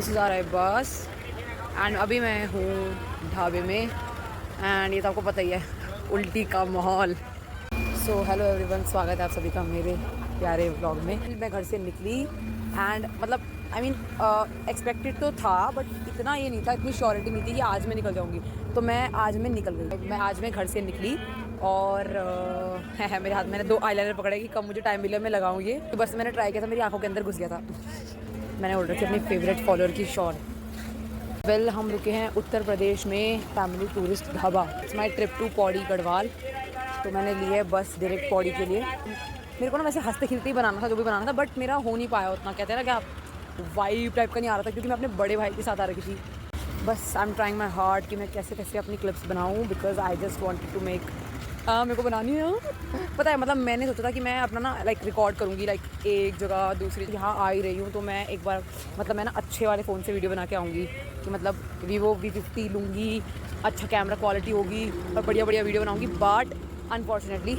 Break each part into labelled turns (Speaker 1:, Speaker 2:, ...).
Speaker 1: This is our बस and अभी मैं हूँ ढाबे में एंड ये तो आपको पता ही है, उल्टी का माहौल। सो हेलो एवरीवन, स्वागत है आप सभी का मेरे प्यारे व्लॉग में। मैं घर से निकली एंड मतलब एक्सपेक्टेड तो था बट इतना ये नहीं था, इतनी श्योरिटी नहीं थी कि आज मैं निकल जाऊँगी। तो आज मैं निकल गई। आज मैं घर से निकली और मेरे हाथ मैंने 2 आईलाइनर पकड़े कि कब मुझे टाइम मिले मैं लगाऊँ ये। तो बस मैंने ट्राई किया था, मेरी आंखों के अंदर घुस गया था। मैंने ऑर्डर किया अपनी फेवरेट फॉलोअर की शॉल। हम रुके हैं उत्तर प्रदेश में family tourist dhaba. It's my trip to Pauri Garhwal. तो मैंने ली है बस डायरेक्ट पौड़ी के लिए। मेरे को ना वैसे हंसते खिलते ही बनाना था, जो भी बनाना था, बट मेरा हो नहीं पाया उतना। कहते हैं ना क्या वाइब टाइप का नहीं आ रहा था, क्योंकि मैं अपने बड़े भाई के साथ आ रखी थी। बस I am trying my hard कि मैं कैसे कैसे अपनी क्लिप्स बनाऊँ, because I just wanted to make मेरे को बनानी है। पता है मतलब मैंने सोचा था कि मैं अपना ना रिकॉर्ड करूँगी एक जगह दूसरी। यहाँ आ ही रही हूँ तो मैं एक बार मैं ना अच्छे वाले फ़ोन से वीडियो बना के आऊँगी कि मतलब Vivo V50 लूँगी, अच्छा कैमरा क्वालिटी होगी और बढ़िया बढ़िया वीडियो बनाऊँगी। बट अनफॉर्चुनेटली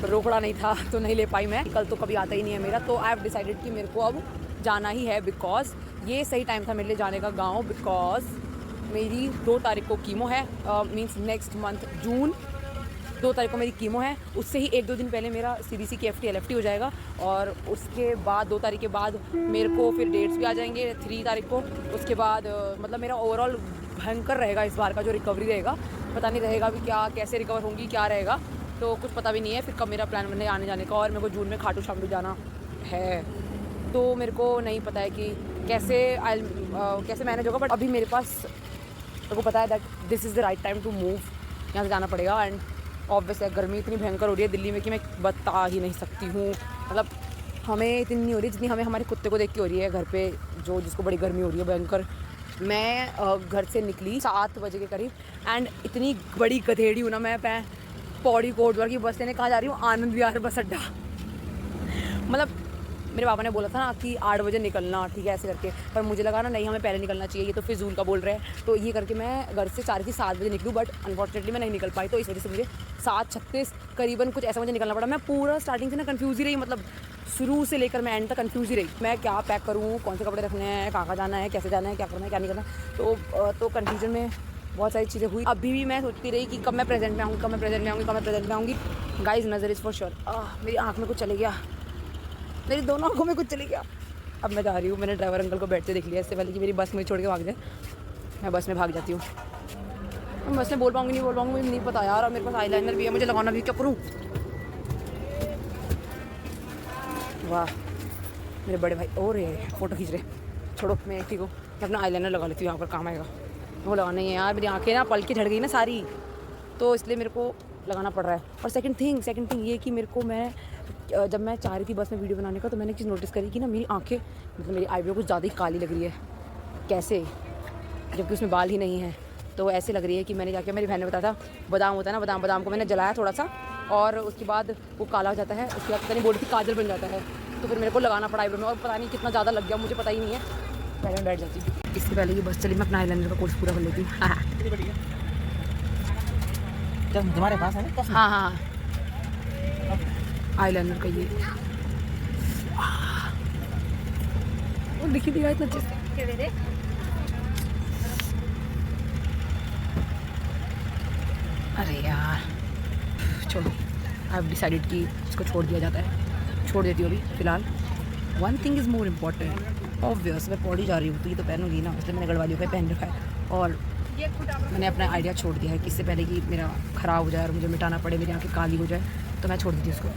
Speaker 1: रोकड़ा नहीं था तो नहीं ले पाई मैं। कल तो कभी आता ही नहीं है मेरा, तो आई हैव डिसाइडेड कि मेरे को अब जाना ही है, बिकॉज ये सही टाइम था मेरे लिए जाने का गाँव। बिकॉज मेरी 2 तारीख को कीमो है, मीन्स नेक्स्ट मंथ जून 2 तारीख को मेरी कीमो है। उससे ही 1-2 दिन पहले मेरा CBC KFT LFT हो जाएगा और उसके बाद 2 तारीख के बाद मेरे को फिर डेट्स भी आ जाएंगे 3 तारीख को। उसके बाद मतलब मेरा ओवरऑल भयंकर रहेगा इस बार का जो रिकवरी रहेगा। पता नहीं रहेगा भी क्या, कैसे रिकवर होंगी, क्या रहेगा तो कुछ पता भी नहीं है। फिर कब मेरा प्लान बने आने जाने का, और मेरे को जून में खाटू श्याम भी जाना है। तो मेरे को नहीं पता है कि कैसे मैनेज होगा, बट अभी मेरे पास मेरे को पता है that this is the right time to move. यहाँ से जाना पड़ेगा। एंड ऑब्वियसली गर्मी इतनी भयंकर हो रही है दिल्ली में कि मैं बता ही नहीं सकती हूँ। मतलब हमें इतनी नहीं हो रही जितनी हमें हमारे कुत्ते को देख के हो रही है घर पे, जिसको बड़ी गर्मी हो रही है भयंकर। मैं घर से निकली 7 बजे के करीब एंड इतनी बड़ी गधेड़ी हूँ ना मैं पौड़ी कोटद्वार की बस लेने कहाँ जा रही हूँ, आनंद विहार बस अड्डा। मतलब मेरे पापा ने बोला था ना कि 8 बजे निकलना, ठीक है ऐसे करके, पर मुझे लगा ना नहीं हमें पहले निकलना चाहिए, ये तो फिजूल का बोल रहे हैं। तो ये करके मैं घर से 4 की 7 बजे निकलूँ, बट अनफॉर्चुनेटली मैं नहीं निकल पाई। तो इस वजह से मुझे 7:36 करीबन कुछ ऐसा मुझे निकलना पड़ा। मैं पूरा स्टार्टिंग से ना कन्फ्यूज़ ही रही, मतलब शुरू से लेकर मैं एंड तक कन्फ्यूज़ ही रही। मैं क्या पैक करूँ, कौन से कपड़े रखने हैं, कहाँ जाना है, कैसे जाना है, क्या करना है, क्या नहीं करना। तो कन्फ्यूजन में बहुत सारी चीज़ें हुई। अभी भी मैं सोचती रही कि कब मैं प्रेजेंट में आऊँगी, कब मैं प्रेजेंट में आऊँगी, कब मैं प्रेजेंट में आऊँगी। गाइस नज़र इज़ फॉर श्योर। मेरी आँख में कुछ चले गया, मेरी दोनों आँखों में कुछ चले गया। अब मैं जा रही हूँ। मैंने ड्राइवर अंकल को बैठते देख लिया, इससे पहले कि मेरी बस मुझे छोड़ के भाग जाए। मैं बस में भाग जाती हूँ। मैं बस में बोल पाऊँगी नहीं बोल पाऊँगी मुझे नहीं पता यार। और मेरे पास आईलाइनर भी है, मुझे लगाना भी, क्या करूँ। वाह मेरे बड़े भाई और फ़ोटो खींच रहे। छोड़ो मैं ठीक हूँ, मैं अपना आईलाइनर लगा लेती हूँ, यहाँ पर काम आएगा। वो लगाना ही है यार, मेरी आँखें ना पल के झड़ गई ना सारी, तो इसलिए मेरे को लगाना पड़ रहा है। और सेकंड थिंग ये कि मेरे को जब मैं चाह रही थी बस में वीडियो बनाने का, तो मैंने एक चीज़ नोटिस करी कि ना मेरी आंखें मतलब मेरी आईब्रो कुछ ज़्यादा ही काली लग रही है। कैसे, जबकि उसमें बाल ही नहीं है। तो ऐसे लग रही है कि मैंने जाके मेरी बहन ने बताया था बादाम होता है ना, बादाम को मैंने जलाया थोड़ा सा और उसके बाद वो काला हो जाता है। उसके बाद पता नहीं बोल रही थी काजल बन जाता है। तो फिर मेरे को लगाना पड़ा आईब्रो में, और पता नहीं कितना ज़्यादा लग गया, मुझे पता ही नहीं है। पहले मैं बैठ जाती हूँ, इससे पहले कि बस चली मैं अपना आईलाइनर का कोर्स पूरा कर लेती हूँ।
Speaker 2: तुम्हारे पास है ना?
Speaker 1: हाँ आईलाइनर का ये वो लिखी दिया इतना अच्छे से। अरे यार छोड़ो, आई हैव डिसाइडेड कि इसको छोड़ दिया जाता है, छोड़ देती हूँ अभी फ़िलहाल। One thing is more important, obvious मैं पौड़ी जा रही हूँ तो ये तो पहनूंगी ना, इसलिए मैंने गढ़वालियों का पहन रखा है। और मैंने अपना आइडिया छोड़ दिया है कि इससे पहले कि मेरा ख़राब हो जाए और मुझे मिटाना पड़े, मेरी आँखें काली हो जाए, तो मैं छोड़ देती हूँ उसको।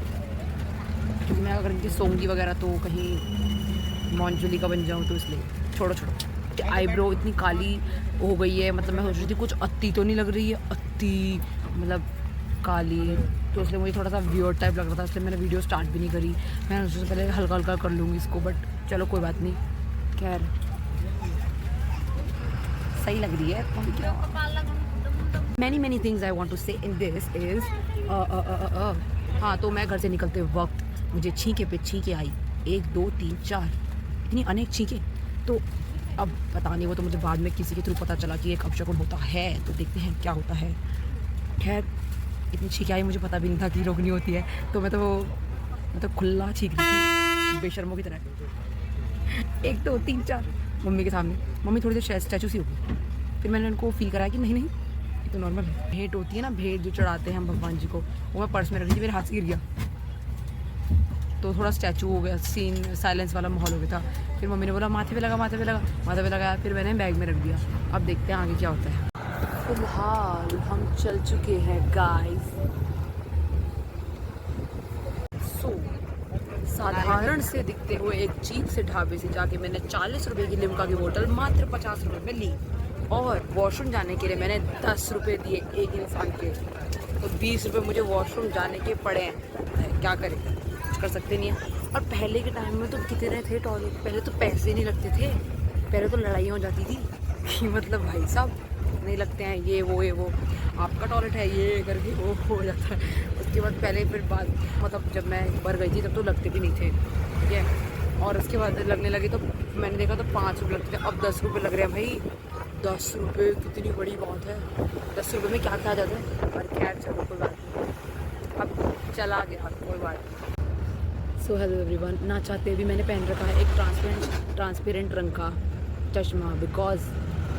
Speaker 1: क्योंकि मैं अगर इनकी सोंगी वगैरह तो कहीं मौनजुली का बन जाऊँ, तो इसलिए छोड़ो। आईब्रो इतनी काली हो गई है, मतलब मैं सोच रही थी कुछ अत्ती तो नहीं लग रही है, अत्ती मतलब काली, तो इसलिए मुझे थोड़ा सा वियर्ड टाइप लग रहा था, इसलिए मैंने वीडियो स्टार्ट भी नहीं करी। मैंने उससे पहले हल्का हल्का कर लूँगी इसको, बट चलो कोई बात नहीं, खैर सही लग रही है। Many things I want to say in this is हाँ, तो मैं घर से निकलते वक्त मुझे छींके पे छींके आई, 1 2 3 4 इतनी अनेक छींके। तो अब पता नहीं, वो तो मुझे बाद में किसी के थ्रू पता चला कि एक अपशकुन होता है, तो देखते हैं क्या होता है। खैर इतनी छींके आई, मुझे पता भी नहीं था कि रोकनी होती है, तो मैं तो खुला छींक रही थी बेशर्मों की तरह। 1 2 3 4 मम्मी के सामने। मम्मी थोड़ी देर स्टैचू सी होगी। फिर मैंने उनको फील कराया कि नहीं नहीं ये तो नॉर्मल है। भेंट होती है ना, भेंट जो चढ़ाते हैं हम भगवान जी को, वो मैं पर्स में रख दी थी, मेरे हाथ से गिर गया तो थोड़ा स्टैचू हो गया, सीन साइलेंस वाला माहौल हो गया था। फिर मम्मी ने बोला माथे पे लगा, माथे पे लगा, माथे पे लगाया। फिर मैंने बैग में रख दिया। अब देखते हैं आगे क्या होता है। फिलहाल हम चल चुके हैं गाइस। साधारण से दिखते हुए एक चीप से ढाबे से जाके मैंने 40 रुपए की लिम्का की बोतल मात्र 50 रुपए में ली। और वॉशरूम जाने के लिए मैंने 10 रुपए दिए एक इंसान के, तो 20 रुपए मुझे वॉशरूम जाने के पड़े हैं। क्या करें, कुछ कर सकते नहीं है। और पहले के टाइम में तो कितने थे टॉयलेट, पहले तो पैसे नहीं लगते थे, पहले तो लड़ाइयाँ हो जाती थी कि मतलब भाई साहब नहीं लगते हैं, ये वो आपका टॉयलेट है ये करके वो हो जाता है। उसके बाद पहले फिर बाद मतलब जब मैं एक बार गई थी तब तो लगते भी नहीं थे, ठीक है। और उसके बाद लगने लगे तो मैंने देखा तो 5 रुपये लगते थे, अब 10 रुपये लग रहे हैं भाई। 10 रुपये कितनी बड़ी बात है। 10 रुपये में क्या खा जाता है। पर खैर चलो कोई बात नहीं, अब चला गया कोई बात नहीं। सो हेलो एवरीवन, ना चाहते भी मैंने पहन रखा है एक ट्रांसपेरेंट रंग का चश्मा, बिकॉज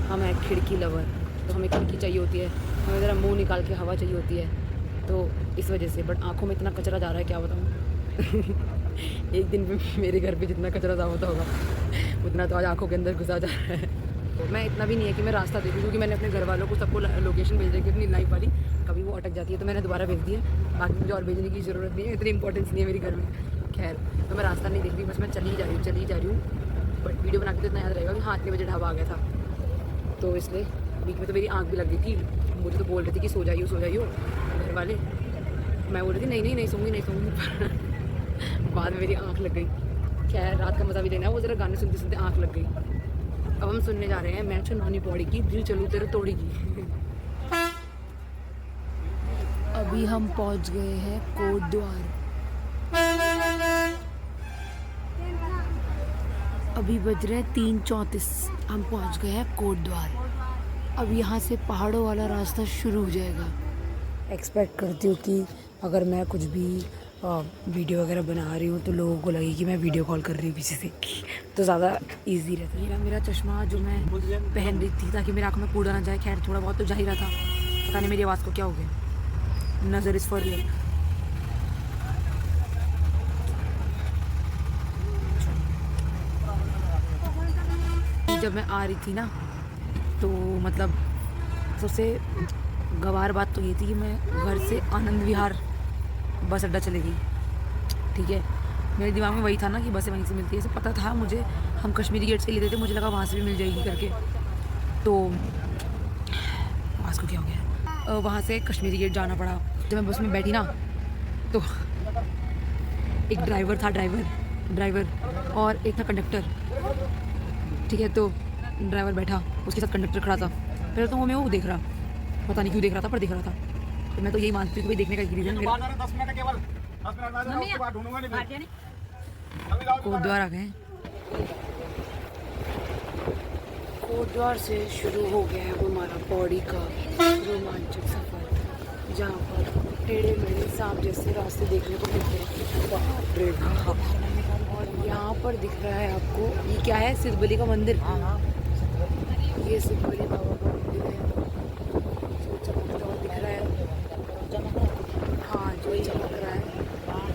Speaker 1: हम हैं खिड़की लवर, तो हमें खिड़की चाहिए होती है, हमें ज़रा मुँह निकाल के हवा चाहिए होती है, तो इस वजह से। बट आँखों में इतना कचरा जा रहा है क्या बताऊँ। एक दिन में मेरे घर पे जितना कचरा जा होता होगा उतना तो आज आँखों के अंदर घुसा जा रहा है। तो मैं इतना भी नहीं है कि मैं रास्ता देखूँ, क्योंकि मैंने अपने घर वालों को सबको लोकेशन भेज रखी है अपनी लाइफ वाली, कभी वो अटक जाती है तो मैंने दोबारा भेज दी है। बाकी मुझे और भेजने की ज़रूरत नहीं है, इतनी इंपॉर्टेंस नहीं है मेरी घर में। खैर तो मैं रास्ता नहीं देख रही, बस मैं चली जा रही हूँ। बट वीडियो बना के तो इतना याद रहेगा कि हाँ इतने बजे ढाबा आ गया था, तो इसलिए बीच में तो मेरी आँख भी लग गई थी। मुझे तो बोल रही थी कि सो जाइयो घर वाले, मैं बोल रही थी नहीं सोऊंगी। बाद में मेरी आँख लग गई। खैर रात का मज़ा भी लेना है, वो ज़रा गाने सुनते सुनते आँख लग गई। अब हम सुनने जा रहे हैं मैं नानी पौड़ी की दिल चलू तेरे तोड़ी की। अभी हम पहुंच गए हैं कोट द्वार। अभी बज रहे हैं 3:34, हम पहुंच गए हैं कोट द्वार। अब यहाँ से पहाड़ों वाला रास्ता शुरू हो जाएगा। एक्सपेक्ट करती हूँ कि अगर मैं कुछ भी वीडियो वगैरह बना रही हूँ तो लोगों को लगे कि मैं वीडियो कॉल कर रही हूँ पीछे से, तो ज़्यादा इजी रहता है। मेरा चश्मा जो मैं पहन रही थी ताकि मेरी आँखों में कूड़ा ना जाए, खैर थोड़ा बहुत तो जा ही रहा था। पता नहीं मेरी आवाज़ को क्या हो गया। नज़र इस फॉर रियल। जब मैं आ रही थी ना तो मतलब सबसे गवार बात तो ये थी कि मैं घर से आनंद विहार बस अड्डा चली गई, ठीक है। मेरे दिमाग में वही था ना कि बसें वहीं से मिलती है, सब पता था मुझे। हम कश्मीरी गेट से लेते थे, मुझे लगा वहाँ से भी मिल जाएगी करके। तो आवाज़ को क्या हो गया, वहाँ से कश्मीरी गेट जाना पड़ा। जब मैं बस में बैठी ना तो एक ड्राइवर था और एक था कंडक्टर, ठीक है। तो ड्राइवर बैठा, उसके साथ कंडक्टर खड़ा था। पहले तो वो मैं वो देख रहा, पता नहीं क्यों देख रहा था, पर देख रहा था। तो मैं तो यही मानती हूँ कि देखने का एक रीज़न मेरा। कोट द्वार आ गए। कोट द्वार से शुरू हो गया है वो हमारा पौड़ी का रोमांचक सफर, जहाँ पर टेढ़े मेढ़े सांप जैसे रास्ते देखने को मिलते हैं। बाप रे बाप। और यहाँ पर दिख रहा है आपको, ये क्या है, सिद्धबली का मंदिर। ये सिद्धबली बाबा का मंदिर है, जो चमकता हुआ दिख रहा है। हाँ जो चमक रहा है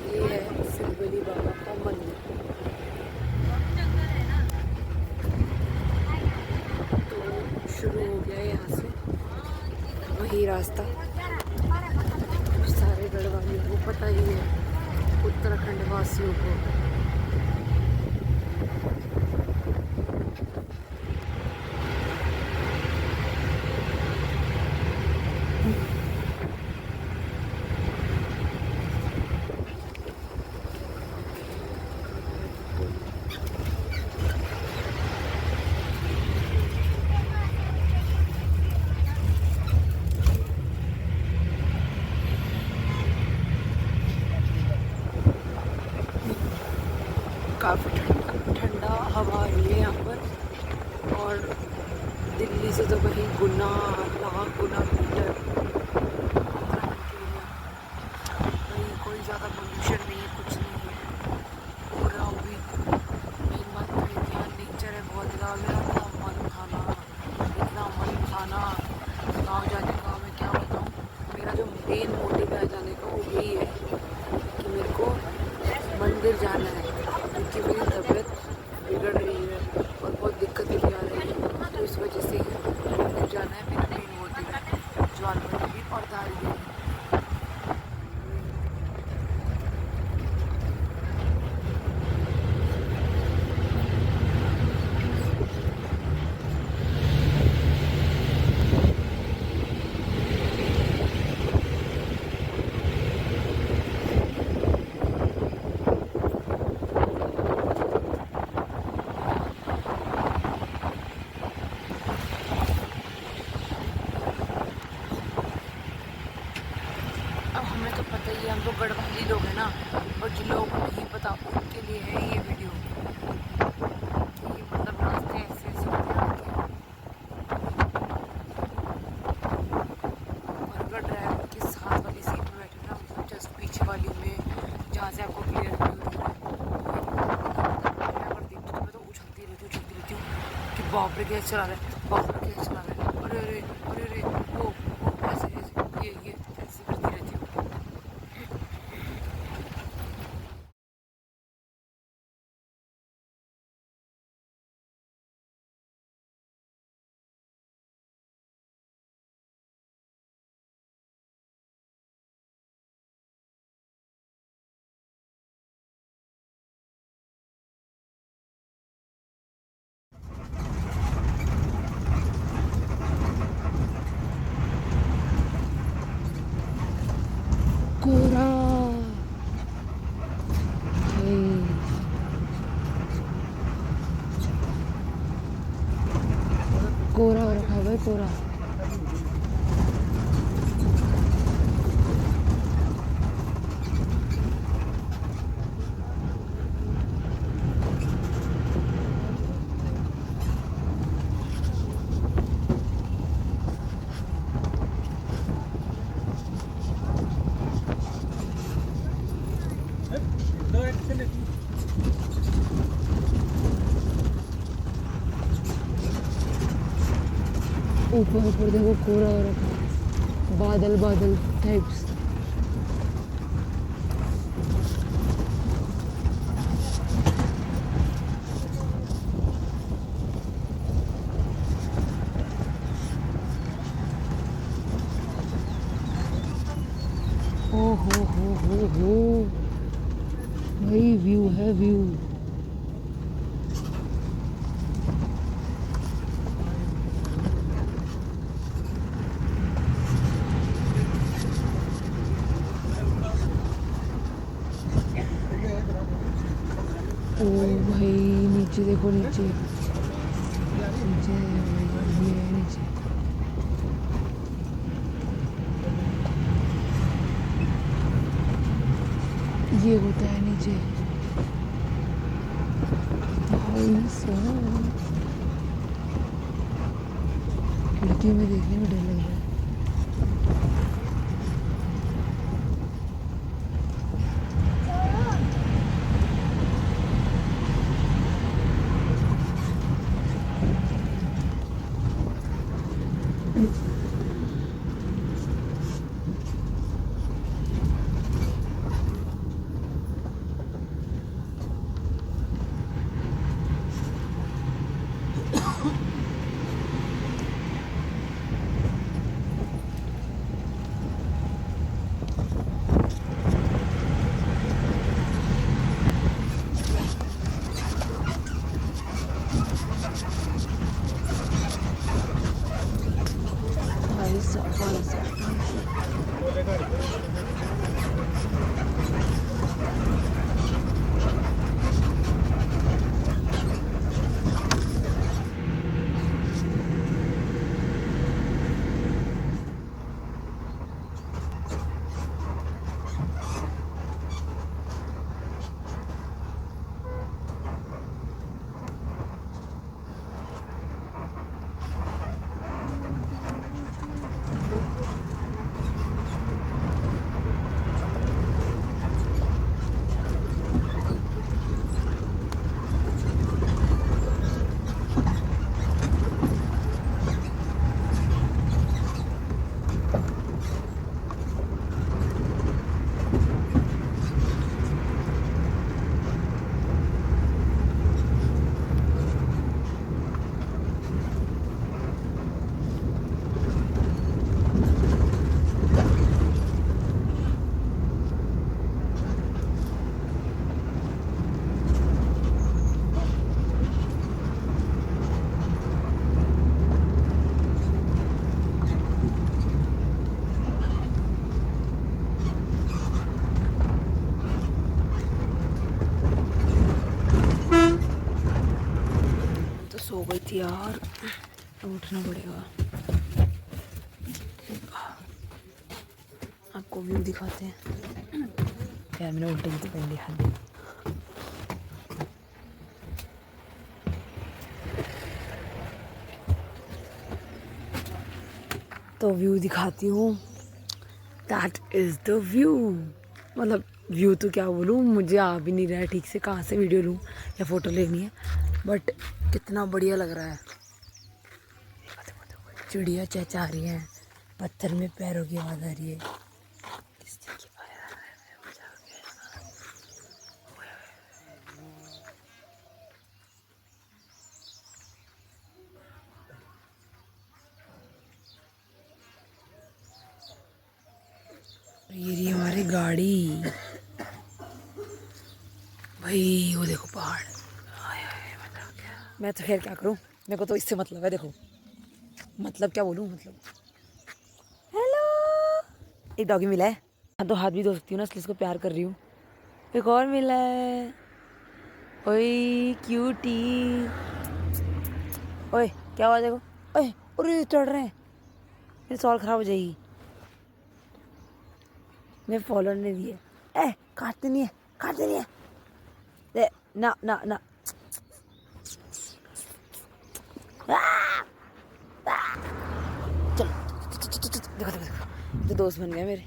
Speaker 1: ये है सिद्धबली बाबा का मंदिर। तो शुरू हो गया है यहाँ से वही रास्ता। सारे गढ़वालियों को पता ही है, उत्तराखंड वासियों को। काफ़ी ठंडा गाँव जाने का मैं क्या बताऊँ, मेरा जो मेन मोटिव है जाने का वो यही है कि मेरे को मंदिर जाना है, क्योंकि मेरी तबीयत बिगड़ रही है और बहुत दिक्कतें भी आ रही है, तो इस वजह से मंदिर जाना है मेरा मेन मोटिव है, ज्वार भी और दाल भी। अब हमें तो पता ही है, हम तो गढ़वाली लोग हैं ना, और जिन लोगों को नहीं पता उनके लिए है ये वीडियो कि मतलब रास्ते ऐसे ऐसे होते हैं आगे। और अगर ड्राइवर के साथ वाली सीट में बैठे ना, मतलब जस्ट पीछे वाली में जहाँ से आपको क्लियर व्यू दिख रहा है, ड्राइवर देखते तो मैं तो उछलती रहती हूँ कि बाप रे कैसे चला रहा है, बाप रे कैसे चला रहा है, अरे अरे अरे अरे वो ऐसे ऐसे ये ऐसे करती रहती हूँ। कोरा कोरा हो रखा है भाई, कोरा। ऊपर ऊपर देखो कोरा हो रखा है, बादल बादल टाइप्स। ओ हो भाई, व्यू है व्यू। ओ भाई नीचे देखो, नीचे नीचे ये है नीचे। ये होता है नीचे भाई साहब, खिड़की में देखने में डर लग रहा है। भाई गई थी यार, उठना पड़ेगा। आपको व्यू दिखाते हैं यार, मैंने उल्टी जूती पहन लिया। तो व्यू दिखाती हूँ। That is the view. मतलब व्यू तो क्या बोलूँ, मुझे आ भी नहीं रहा है ठीक से कहाँ से वीडियो लूँ या फ़ोटो लेनी है, बट कितना बढ़िया लग रहा है। चिड़िया चहचहा रही है, पत्थर में पैरों की आवाज़ आ रही है। ये रही हमारी गाड़ी भाई, वो देखो पहाड़। मैं तो खैर क्या करूं, मेरे को तो इससे मतलब है। देखो मतलब क्या बोलूं, मतलब हेलो। एक डॉगी मिला है, हाँ तो हाथ भी धो सकती हूँ ना, इसलिए इसको प्यार कर रही हूँ। एक और मिला है, ओए क्यूटी। ओए क्या हुआ देखो, ओए अरे चढ़ रहे हैं, मेरी सॉल खराब हो जाएगी। मैं फॉलो नहीं दिए, ए काटते नहीं है, काटते नहीं है, दे ना ना ना। चलो देखो देखो देखो, तो दोस्त बन गए मेरे।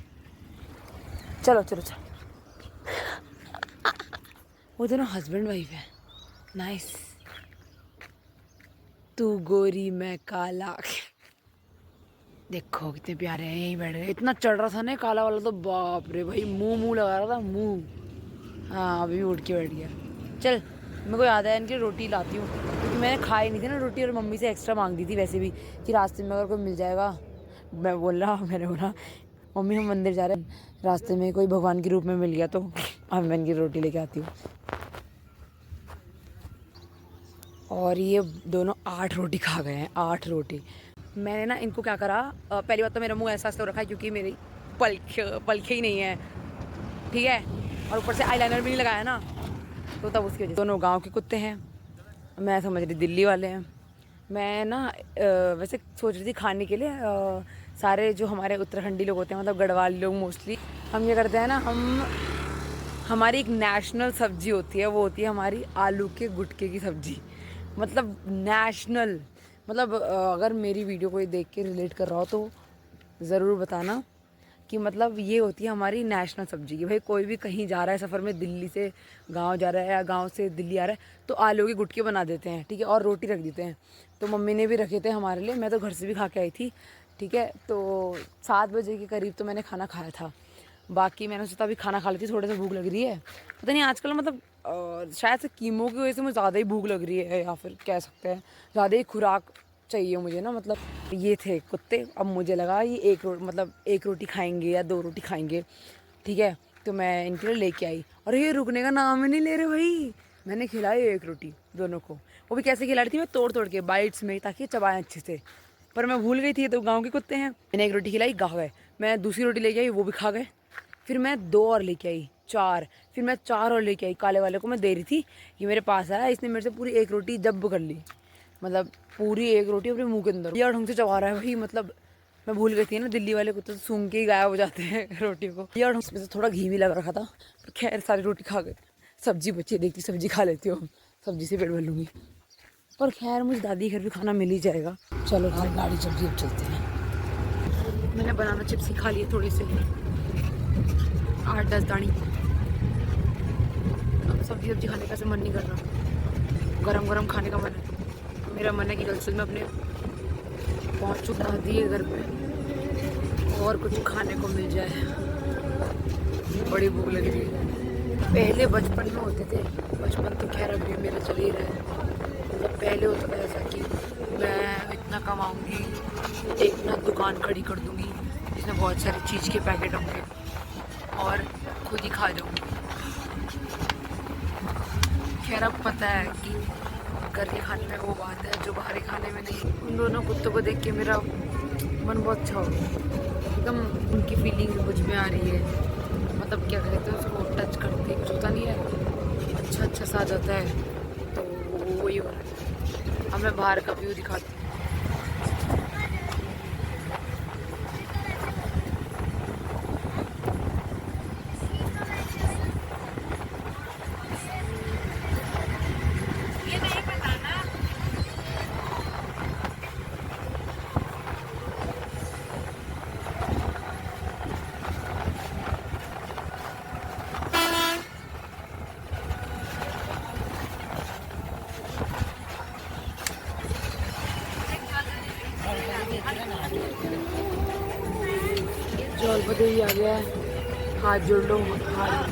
Speaker 1: चलो चलो चलो, वो दोनों हस्बैंड वाइफ है। नाइस। तू गोरी मैं काला। देखो कितने प्यारे हैं, यहीं बैठ गए। इतना चढ़ रहा था ना काला वाला, तो बाप रे भाई, मुंह लगा रहा था मुंह। हाँ अभी उठ के बैठ गया। चल मेरे को याद है, इनकी रोटी लाती हूँ, क्योंकि मैंने खाई नहीं थी ना रोटी, और मम्मी से एक्स्ट्रा मांग दी थी वैसे भी कि रास्ते में अगर कोई मिल जाएगा। मैंने बोला मम्मी हम मंदिर जा रहे हैं, रास्ते में कोई भगवान के रूप में मिल गया तो अब मैं इनकी रोटी लेके आती हूँ। और ये दोनों 8 रोटी खा गए हैं, 8 रोटी। मैंने ना इनको क्या करा, पहली बात तो मेरा मुंह ऐसा हो रखा है क्योंकि मेरी पलखे ही नहीं है, ठीक है, और ऊपर से आईलाइनर भी नहीं लगाया ना, तो तब उसकी वजह से। दोनों गांव के कुत्ते हैं, मैं समझ रही दिल्ली वाले हैं। मैं ना वैसे सोच रही थी खाने के लिए, सारे जो हमारे उत्तराखंडी लोग होते हैं, मतलब गढ़वाली लोग मोस्टली, हम ये करते हैं ना, हमारी एक नेशनल सब्जी होती है, वो होती है हमारी आलू के गुटके की सब्जी। मतलब नेशनल, मतलब अगर मेरी वीडियो कोई देख के रिलेट कर रहा हो तो ज़रूर बताना कि मतलब ये होती है हमारी नेशनल सब्जी की। भाई कोई भी कहीं जा रहा है सफ़र में, दिल्ली से गांव जा रहा है या गांव से दिल्ली आ रहा है, तो आलू के गुटके बना देते हैं, ठीक है, और रोटी रख देते हैं। तो मम्मी ने भी रखे थे हमारे लिए, मैं तो घर से भी खा के आई थी, ठीक है। तो 7 बजे के करीब तो मैंने खाना खाया था। बाकी मैंने सोचा अभी खाना खा लेती, थोड़ा सा भूख लग रही है। पता नहीं आजकल मतलब शायद से कीमो की वजह से मुझे ज़्यादा ही भूख लग रही है, या फिर कह सकते हैं ज़्यादा ही खुराक चाहिए मुझे ना। मतलब ये थे कुत्ते, अब मुझे लगा ये एक रोटी खाएंगे या 2 रोटी खाएंगे, ठीक है, तो मैं इनके लिए लेके आई। और ये रुकने का नाम ही नहीं ले रहे भाई। मैंने खिलाई 1 रोटी दोनों को, वो भी कैसे खिला रही थी मैं, तोड़ तोड़ के बाइट्स में, ताकि चबाएं अच्छे से। पर मैं भूल गई थी, तो गाँव के कुत्ते हैं। मैंने 1 रोटी खिलाई, खा गए। मैं दूसरी रोटी लेके आई, वो भी खा गए। फिर मैं 2 और लेके आई, 4। फिर मैं 4 और लेके आई। काले वाले को मैं दे रही थी, ये मेरे पास आया, इसने मेरे से पूरी 1 रोटी जब्ब कर ली। मतलब पूरी 1 रोटी अपने मुंह के अंदर यार ढंग से चबा रहा है भाई। मतलब मैं भूल गई थी ना, दिल्ली वाले कुत्ते तो सूंघ के ही गायब हो जाते हैं रोटी को। यार ढंग से थोड़ा घी भी लग रखा था, पर खैर सारी रोटी खा गए। सब्जी बची, देखती सब्जी खा लेती हूँ, सब्जी से पेट भर लूँगी। पर खैर मुझे दादी घर भी खाना मिल ही जाएगा। चलो घर गाड़ी चल रही, अब चलते हैं। मैंने बनाना चिप्स ही खा लिए थोड़ी से, 8-10 दानी। अब सब्जी खाने का मन नहीं कर रहा, गरम गरम खाने का मन है। मेरा मन है कि जल्द से मैं अपने पहुँच चुका दिए घर पे और कुछ खाने को मिल जाए, बड़ी भूख लगी थी। पहले बचपन में होते थे, बचपन तो खैर अभी मेरा चल ही रहा है। मतलब पहले होता था ऐसा कि मैं इतना कमाऊंगी, एक ना दुकान खड़ी कर दूंगी जिसमें बहुत सारी चीज़ के पैकेट होंगे और खुद ही खा जाऊंगी। खैर अब पता है कि घर के खाने में वो बात है जो बाहर के खाने में नहीं। उन दोनों कुत्तों को देख के मेरा मन बहुत अच्छा हो गया, एकदम उनकी फीलिंग मुझ में आ रही है। मतलब क्या कहते हैं उसको, टच करते कुछ होता नहीं है, अच्छा सा आ जाता है, तो वही हो रहा है। अब मैं बाहर का व्यू दिखाती हूँ। जौलपति ही आ गया है, हाथ जोड़ लो हाथ।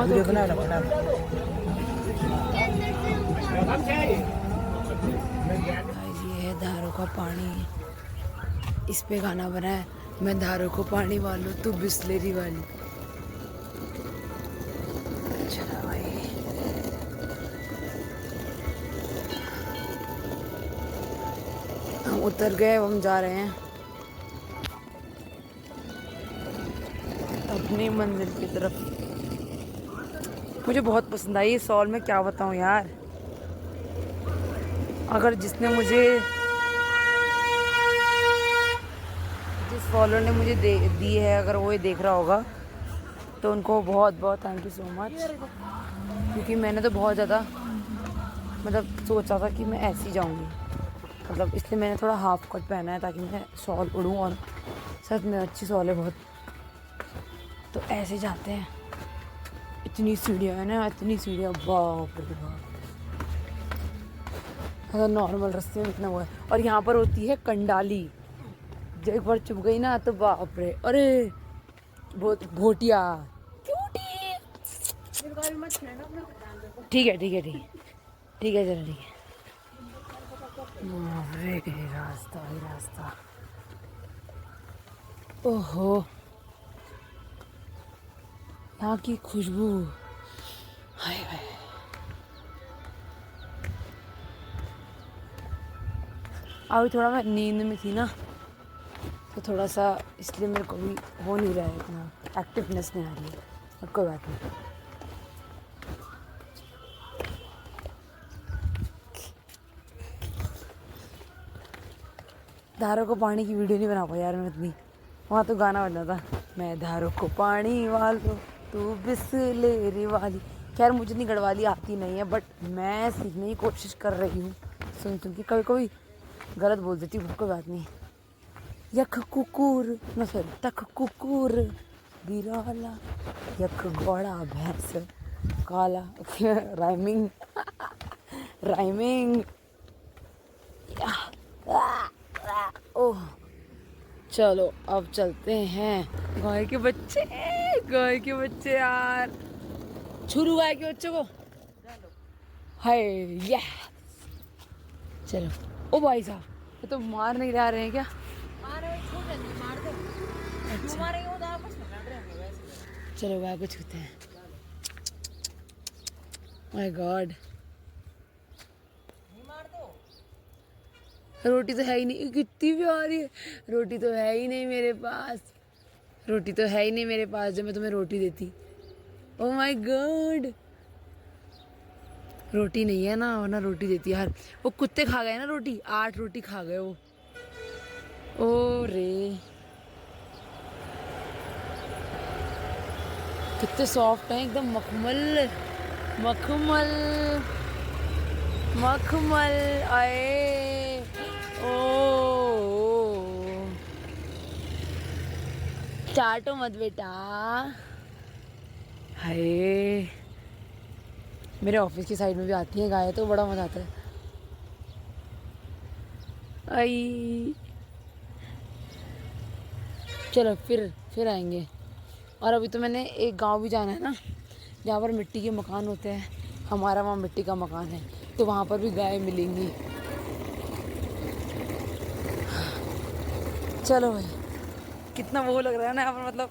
Speaker 2: वीडियो बना लो बना।
Speaker 1: गाइस ये है धारों का पानी, इस पे गाना बना है, मैं धारों को पानी वालू तू बिस्लेरी वाली। चला भाई हम उतर गए, हम जा रहे हैं अपनी मंजिल की तरफ। मुझे बहुत पसंद आई ये सॉल, में क्या बताऊं यार। अगर जिस फॉलोअर ने मुझे दी है, अगर वो ये देख रहा होगा तो उनको बहुत बहुत थैंक यू सो मच। क्योंकि मैंने तो बहुत ज़्यादा मतलब सोचा था कि मैं ऐसे ही जाऊंगी, मतलब इसलिए मैंने थोड़ा हाफ कट पहना है ताकि मैं शॉल उड़ूँ। और सच में अच्छी शॉल है बहुत। तो ऐसे जाते हैं, इतनी सीढ़ियाँ है ना, इतनी सीढ़ियाँ, बाप रे बाप। अगर नॉर्मल रास्ते में इतना हुआ है। और यहाँ पर होती है कंडाली, जब एक बार चुप गई ना तो बाप रे, अरे बहुत भोटिया। ठीक है ठीक है ठीक है ठीक है, चलो ठीक है। अरे रास्ता ही रास्ता, ओहो यहाँ की खुशबू, हाय हाय। अभी थोड़ा मैं नींद में थी ना, तो थोड़ा सा इसलिए मेरे को भी हो नहीं रहा है, इतना एक्टिवनेस नहीं आ रही है। अब कोई बात नहीं। धारों को पानी की वीडियो नहीं बना पाई यार मैं इतनी। वहाँ तो गाना बजना था, मैं धारों को पानी वालो तू बिस्लेरी वाली। खैर मुझे नहीं गढ़वाली आती नहीं है, बट मैं सीखने की कोशिश कर रही हूँ सुन सुन के। कभी कभी गलत बोल देती हूँ, कोई बात नहीं। यख कुकुर ना सॉरी तक कुकुर बिराला, यख घोड़ा भैंस काला। Rhyming rhyming. ओह चलो अब चलते हैं। गाय के बच्चे, गाय के बच्चे यार, छुरू गाय के बच्चे को, हाय ये चलो। ओ भाई साहब ये तो मार नहीं रहे हैं क्या?
Speaker 2: मार दो।
Speaker 1: अच्छा चलो गाय को छूते हैं। माय गॉड, रोटी तो है ही नहीं, कितनी प्यारी है। रोटी तो है ही नहीं मेरे पास, रोटी तो है ही नहीं मेरे पास जो मैं तुम्हें रोटी देती। ओह माय गॉड, रोटी नहीं है ना, वरना रोटी देती यार। वो कुत्ते खा गए ना रोटी, 8 रोटी खा गए वो। ओ रे कितने सॉफ्ट हैं एकदम, मखमल मखमल मखमल। आए ओ चाटो मत बेटा। हाय मेरे ऑफिस की साइड में भी आती है गाय, तो बड़ा मजा आता है। आई चलो फिर आएंगे। और अभी तो मैंने एक गांव भी जाना है ना, जहाँ पर मिट्टी के मकान होते हैं। हमारा वहाँ मिट्टी का मकान है, तो वहाँ पर भी गाय मिलेंगी। चलो भाई, कितना वो लग रहा है ना यहाँ पर, मतलब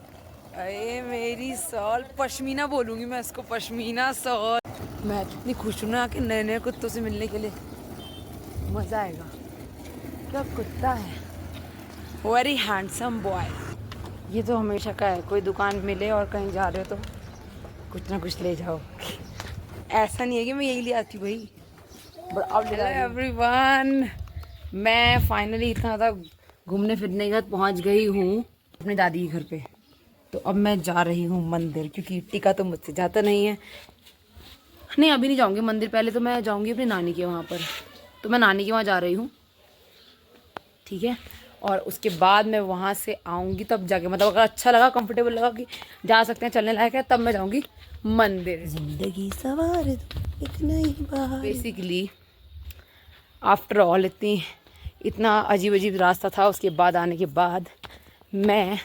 Speaker 1: अरे मेरी सॉल, पश्मीना बोलूँगी मैं इसको, पश्मीना सॉल। मैं कितनी खुश हूँ ना कि नए नए कुत्तों से मिलने के लिए, मज़ा आएगा। क्या कुत्ता है, वेरी हैंडसम बॉय। ये तो हमेशा का है, कोई दुकान मिले और कहीं जा रहे हो तो कुछ ना कुछ ले जाओ। ऐसा नहीं है कि मैं यही ले आती भाई, बट अब ले एवरीवन, मैं फाइनली इतना ज़्यादा घूमने फिरने के बाद पहुँच गई हूँ अपनी दादी के घर पे। तो अब मैं जा रही हूँ मंदिर, क्योंकि टिका तो मुझसे जाता नहीं है। नहीं अभी नहीं जाऊँगी मंदिर, पहले तो मैं जाऊँगी अपनी नानी के वहाँ पर। तो मैं नानी के वहाँ जा रही हूँ, ठीक है। और उसके बाद मैं वहाँ से आऊँगी तब जाके, मतलब अगर अच्छा लगा, कंफर्टेबल लगा कि जा सकते हैं, चलने लायक है, तब मैं जाऊँगी मंदिर। जिंदगी सवार एक नई बार। बेसिकली आफ्टर ऑल इतना अजीब अजीब रास्ता था, उसके बाद आने के बाद मैं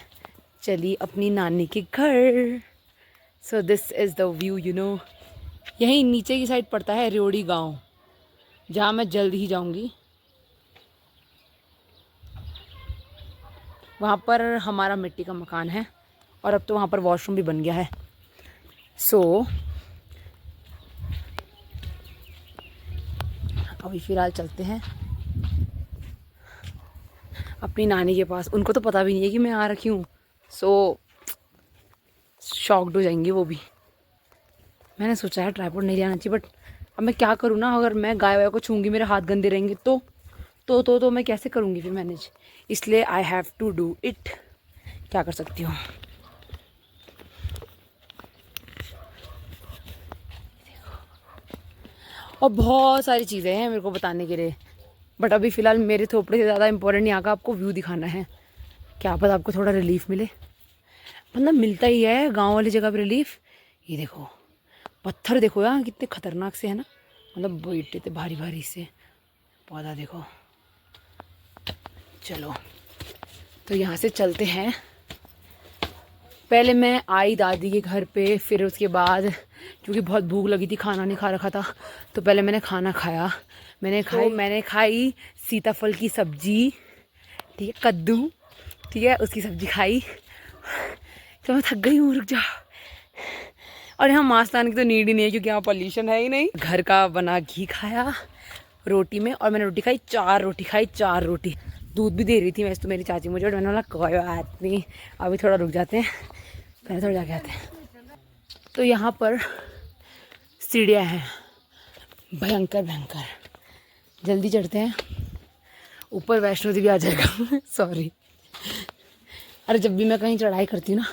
Speaker 1: चली अपनी नानी के घर। So this is the view, you know. यहीं नीचे की साइड पड़ता है रेवड़ी गांव, जहाँ मैं जल्द ही जाऊँगी। वहाँ पर हमारा मिट्टी का मकान है और अब तो वहाँ पर वॉशरूम भी बन गया है। सो अभी फ़िलहाल चलते हैं अपनी नानी के पास। उनको तो पता भी नहीं है कि मैं आ रखी हूँ, सो शॉक्ड हो जाएंगे वो भी। मैंने सोचा है ट्राइपॉड नहीं लेना चाहिए, बट अब मैं क्या करूँ ना, अगर मैं गाय वाय को छूँगी मेरे हाथ गंदे रहेंगे तो मैं कैसे करूँगी फिर मैनेज। इसलिए I have to do it, क्या कर सकती हूँ। और बहुत सारी चीज़ें हैं मेरे को बताने के लिए, बट अभी फ़िलहाल मेरे थोपड़े से ज़्यादा इम्पोर्टेंट यहाँ का आपको व्यू दिखाना है। क्या पता आपको थोड़ा रिलीफ मिले, मतलब मिलता ही है गांव वाली जगह पर रिलीफ। ये देखो पत्थर देखो यार कितने खतरनाक से है ना, मतलब बैठे थे भारी भारी से। पौधा देखो। चलो तो यहाँ से चलते हैं। पहले मैं आई दादी के घर पे, फिर उसके बाद क्योंकि बहुत भूख लगी थी, खाना नहीं खा रखा था, तो पहले मैंने खाना खाया। मैंने खाई सीताफल की सब्जी, ठीक है, कद्दू, ठीक है, उसकी सब्जी खाई। तो मैं थक गई हूँ, रुक जा। और यहाँ मांस लाने की तो नीड ही नहीं है, क्योंकि यहाँ पॉल्यूशन है ही नहीं। घर का बना घी खाया रोटी में, और मैंने रोटी खाई 4 रोटी। दूध भी दे रही थी वैसे तो मेरी चाची मुझे, और मैंने बोला कोई बात नहीं, अभी थोड़ा रुक जाते हैं, पहले थोड़ा जाके आते हैं। तो यहाँ पर सीढ़ियाँ हैं भयंकर भयंकर, जल्दी चढ़ते हैं ऊपर, वैष्णो देवी आ जाएगा। सॉरी। अरे जब भी मैं कहीं चढ़ाई करती हूँ ना,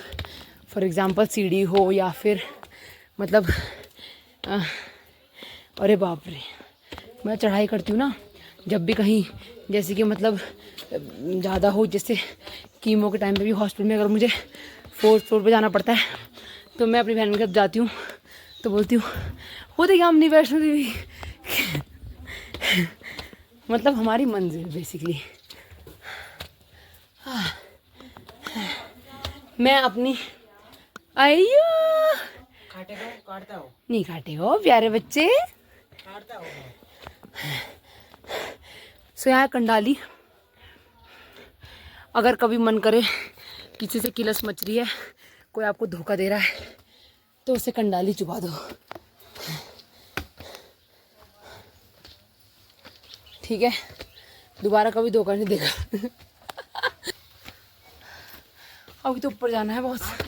Speaker 1: फॉर एग्ज़ाम्पल सीढ़ी हो या फिर मतलब अरे बाप रे, मैं चढ़ाई करती हूँ ना जब भी कहीं, जैसे कि मतलब ज़्यादा हो, जैसे कीमो के टाइम पे भी हॉस्पिटल में अगर मुझे 4th फ्लोर पे जाना पड़ता है, तो मैं अपनी बहन के साथ जाती हूँ, तो बोलती हूँ वो देखिए हमने वैष्णो देवी। मतलब हमारी मंजिल बेसिकली। मैं अपनी आइयो
Speaker 2: काटता हो
Speaker 1: नहीं काटे हो प्यारे बच्चे।
Speaker 2: काटता हो।
Speaker 1: सो यहाँ कंडाली, अगर कभी मन करे किसी से किलस मच रही है, कोई आपको धोखा दे रहा है, तो उसे कंडाली चुबा दो, ठीक है, दोबारा कभी धोखा नहीं देगा। अभी तो ऊपर जाना है बहुत।